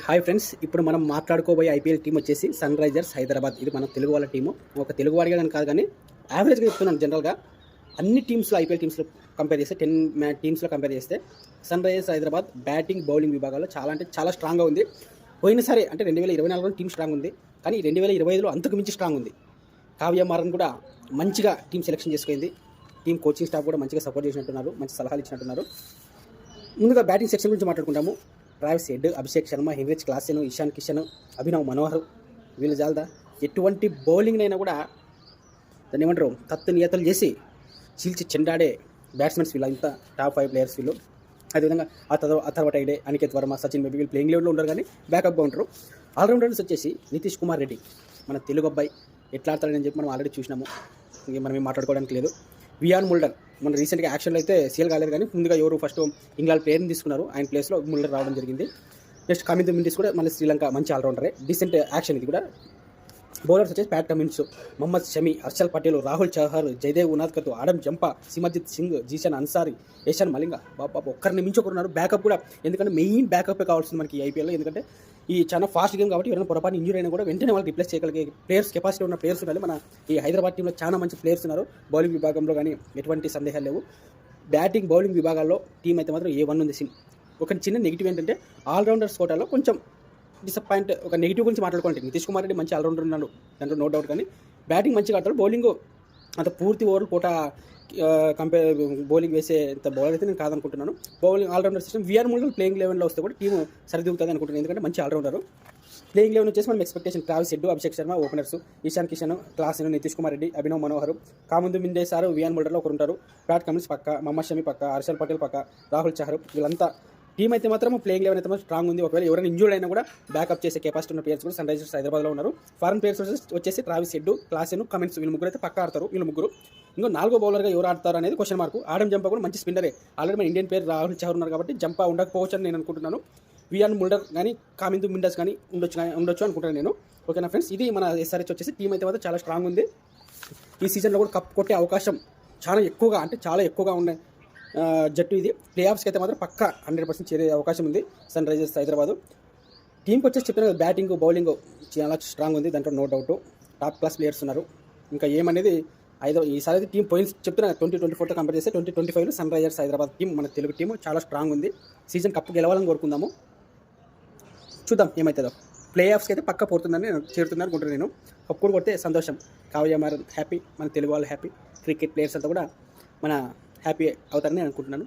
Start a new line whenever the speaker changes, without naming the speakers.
Hi friends, ఇప్పుడు మనం మాట్లాడుకోబోయే IPL team వచ్చేసి సన్ రైజర్స్ హైదరాబాద్. ఇది మన తెలుగు వాళ్ళ టీము. ఒక తెలుగు వాడిగా కానీ కాదు, కానీ యావరేజ్గా చెప్తున్నాను. జనరల్గా అన్ని టీమ్స్లో, ఐపీఎల్ టీమ్స్లో కంపేర్ చేస్తే 10 టీమ్స్లో కంపేర్ చేస్తే Sunrisers Hyderabad batting bowling విభాగాల్లో చాలా అంటే చాలా స్ట్రాంగ్గా ఉంది. పోయినసారి అంటే 2024లో టీం స్ట్రాంగ్ ఉంది, కానీ 2025లో అంతకు మించి స్ట్రాంగ్ ఉంది. కావ్య మారన్ కూడా మంచిగా టీం సెలెక్షన్ చేసుకుంది. టీం కోచింగ్ స్టాఫ్ కూడా మంచిగా సపోర్ట్ చేసినట్టున్నారు, మంచి సలహాలు ఇచ్చినట్టున్నారు. ముందుగా బ్యాటింగ్ సెక్షన్ గురించి మాట్లాడుకుంటాము. Travis Head, Abhishek Sharma, Heinrich Klaasen, Ishan Kishan, Abhinav Manohar, వీళ్ళు జాలదా ఎటువంటి బౌలింగ్నైనా కూడా దాన్ని ఏమంటారు తత్తు నియతలు చేసి చీల్చి చెండాడే బ్యాట్స్మెన్స్ వీళ్ళు. ఇంత టాప్ 5 ప్లేయర్స్ వీళ్ళు. అదేవిధంగా అథర్వ టైడే, అనికేత్ వర్మ, సచిన్ బేబీ వీళ్ళు ప్లేయింగ్ లెవెల్లో ఉంటారు, కానీ బ్యాకప్గా ఉంటారు. ఆల్రౌండర్స్ వచ్చేసి నితీష్ కుమార్ రెడ్డి, మన తెలుగు అబ్బాయి, ఎట్లా ఆడతాడని చెప్పి మనం ఆల్రెడీ చూసినాము, మనం ఏం మాట్లాడుకోవడానికి లేదు. వియాన్ ముల్డర్ మన రీసెంట్గా యాక్షన్లో అయితే సీఎల్ కాలేదు, కానీ ముందుగా ఎవరు ఫస్ట్ ఇంగ్లాండ్ ప్లేయర్ని తీసుకున్నారు, ఆయన ప్లేస్లో ముల్డర్ రావడం జరిగింది. నెక్స్ట్ కమింగ్ మిండిస్ కూడా మళ్ళీ శ్రీలంక మంచి ఆల్రౌండరే, డీసెంట్ యాక్షన్ ఇది కూడా. బౌలర్స్ వచ్చేసి Pat Cummins, Mohammed Shami, Harshal Patel, Rahul Chahar, Jaydev Unadkat, Adam Zampa, Simarjeet Singh, Zeeshan Ansari, Eshan Malinga. బాబా ఒక్కరిని మించి ఒకరున్నారు. బ్యాకప్ కూడా, ఎందుకంటే మెయిన్ బ్యాకప్ కావాల్సింది మనకి ఐపీఎల్లో. ఎందుకంటే ఈ చాలా ఫాస్ట్ గేమ్ కాబట్టి ఎవరైనా పొరపాటు ఇంజూరీ అయినా కూడా వెంటనే వాళ్ళు రిప్లేస్ చేయగలిగే ప్లేయర్స్, కెపాసిటీ ఉన్న ప్లేయర్స్ ఉండాలి. మన ఈ హైదరాబాద్ టీంలో చాలా మంచి ప్లేయర్స్ ఉన్నారు బౌలింగ్ విభాగంలో, కానీ ఎటువంటి సందేహాలు లేవు. బ్యాటింగ్ బౌలింగ్ విభాగాల్లో టీం అయితే మాత్రం A1 ఉంది. ఒక చిన్న నెగిటివ్ ఏంటంటే ఆల్రౌండర్స్ కోటాలో కొంచెం డిసప్పాయింట్. ఒక నెగిటివ్ గురించి మాట్లాడుకోండి, నితీష్ కుమార్ రెడ్డి మంచి ఆల్రౌండర్ ఉన్నాడు, దాంట్లో నో డౌట్, కానీ బ్యాటింగ్ మంచిగా ఆడతాడు. బౌలింగ్ అంత పూర్తి ఓవర్ కోట బౌలింగ్ వేసే అంత బౌలర్ అయితే నేను కాదనుకుంటున్నాను. బౌలింగ్ ఆల్రౌండర్ సిస్టమ్ విఆర్ మూడు ప్లేయింగ్ లెవెన్లో వస్తే కూడా టీము సరిదిగుతుంది అనుకుంటున్నాను, ఎందుకంటే మంచి ఆల్రౌండర్. ప్లేయింగ్ లెవెన్ వచ్చేసి మనం expectation Travis Head, Abhishek Sharma openers, Ishan Kishan, Klaasen, Nitish Kumar Reddy, Abhinav Manohar, Kamindu మిండేసారు, వియాన్ ముల్డర్లో ఒకరు ఉంటారు, ప్యాట్ కమిన్స్ పక్క, మొహమ్మద్ షమి పక్క, హర్షల్ పటేల్ పక్క, రాహుల్ చహర్, వీళ్ళంతా టీం అయితే మాత్రం ప్లేయింగ్ లెవెన్ అయితే మాత్రం స్ట్రాంగ్ ఉంది. ఒకవేళ ఎవరైనా ఇంజూర్డ్ అయినా కూడా బ్యాకప్ చేసే కెపాసిటీ ఉన్న ప్లేయర్స్ కూడా సన్ రైజర్స్ హైదరాబాద్లో ఉన్నారు. ఫారెన్ ప్లేయర్స్ వచ్చేసి ట్రావిస్ హెడ్, క్లాసెన్, కమిన్స్, వీళ్ళు ముగ్గురు అయితే పక్క ఆడతారు. వీళ్ళు ముగ్గురు ఇంకో 4వ బౌలర్గా ఎవరు ఆడతారు అనేది క్వశ్చన్ మార్క్. ఆడమ్ జంపా కూడా మంచి స్పిన్నరే, ఆల్రెడీ మన ఇండియన్ ప్లేయర్ రాహుల్ చహర్ ఉన్నారు కాబట్టి జంపా ఉండకపోవచ్చు అని నేను అనుకుంటున్నాను. వియాన్ ముల్డర్ కానీ కామిందు మిండస్ కానీ ఉండొచ్చు అనుకుంటాను నేను. ఓకేనా ఫ్రెండ్స్, ఇది మన SRH వచ్చేసి టీం అయితే మాత్రం చాలా స్ట్రాంగ్ ఉంది. ఈ సీజన్లో కూడా కప్ కొట్టే అవకాశం చాలా ఎక్కువగా ఉండే జట్టు ఇది. ప్లే ఆఫ్స్కి అయితే మాత్రం పక్కా 100% చేరే అవకాశం ఉంది సన్ రైజర్స్ హైదరాబాదు. టీంకి వచ్చేసి చెప్పిన బ్యాటింగ్ బౌలింగ్ చాలా స్ట్రాంగ్ ఉంది, దాంట్లో no doubt. Top class players ఉన్నారు. ఇంకా ఏమనేది ఈసారి అయితే టీం పోయిన్స్ చెప్తున్నా 2024తో కంపేర్ చేస్తే 2025లో సన్ రైజర్స్ హైదరాబాద్ టీం, మన తెలుగు టీం చాలా స్ట్రాంగ్ ఉంది. సీజన్ కప్పు గెలవాలని కోరుకుందాము, చూద్దాం ఏమవుతుందో. ప్లే ఆఫ్స్కి అయితే పక్క పోతుందని చేరుతుందని అనుకుంటున్నాను నేను. కప్పు కూడా కొడితే సంతోషం. కావ్య మారన్ హ్యాపీ, మన తెలుగు వాళ్ళు హ్యాపీ, క్రికెట్ ప్లేయర్స్ అంతా కూడా మన హ్యాపీ అవుతారని నేను అనుకుంటున్నాను.